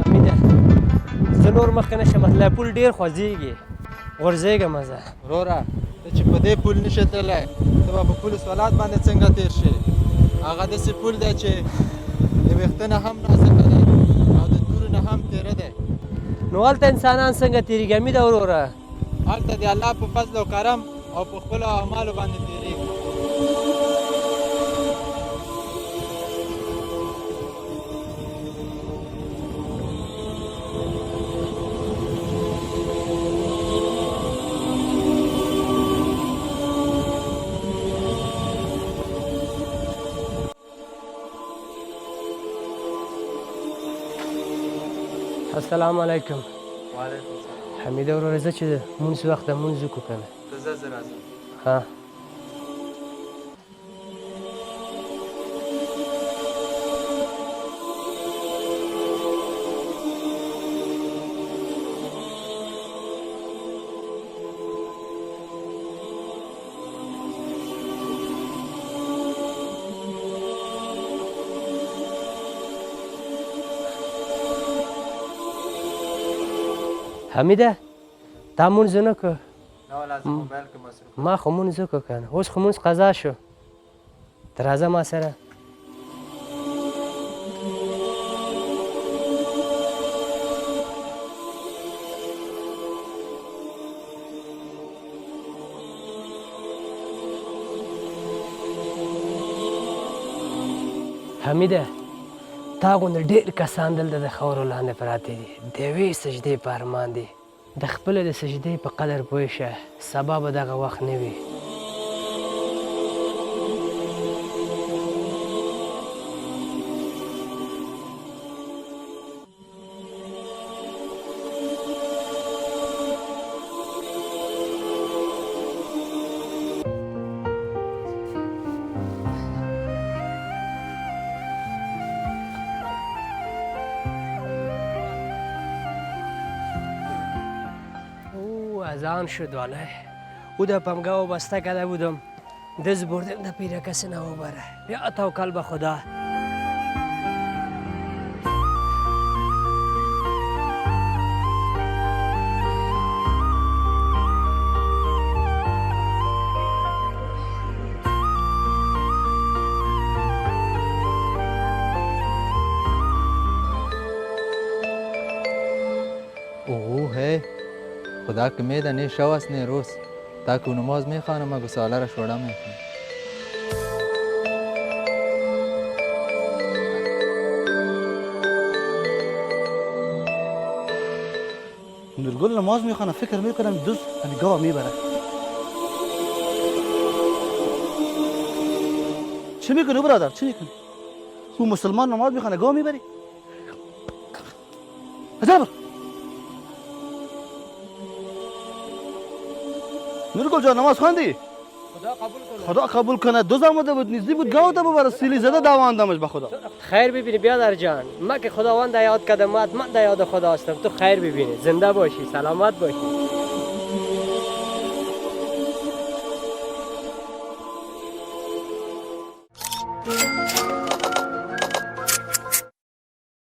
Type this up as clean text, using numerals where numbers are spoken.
حمیده زه نور مخکې نشم تللی پل ډېر خوځېږي غورځېږم زه وروره ته چې په دې پل نشې تللی ته به په پل سولات باندې څنګه تېر شې هغه داسې پل دی چې د ویښته نه هم نازکه دی او د تورې نه هم تېره دی نو هلته انسانان څنګه تېرېږي حمیده وروره هلته د الله په فضل او کرم او په خپلو اعمالو باندې تېرېږي السلام علیکم وعلیکم السلام حمیده وروره زه چې مونځ وخت ده مونځ وکړو که نه ته ځه زه راځم ها حمیده تا مونځ نه کړ نه ولا زه موبایل کې مصروف ما خو مونځ وکړو که نه اوس خو مونځ قضا شو ته راځه ما سره حمیده تا غوندې ډېر کسان دلته د خاورو لاندې پراته دي د یوې سجدې په ارمان دي د خپله د سجدې په قدر پوه شه سبا به دغه وخت نه وي اذان شد والله او در پمگاه بسته کرده بودم دست بردم در پیره کسی نبره یا توکل به خدا اوه هی خدا که میدانی شو است نه روز تا که نماز میخوانم و گساله را شوڑا میکنم نورگل نماز میخوانه فکر میکنم دوست نگاه میبره چه میکنی برادر چه میکنی او مسلمان نماز میخوانه گاه میبری عجب نورگل جان نماز خواندی خدا قبول کنه دو آمده بود نزدیک بود گاو تا ببره سیلی زده دواندمش به خدا خیر ببینی بیادر جان ما که خداوند یاد کردم من در یاد خدا هستم تو خیر ببینی زنده باشی سلامت باشی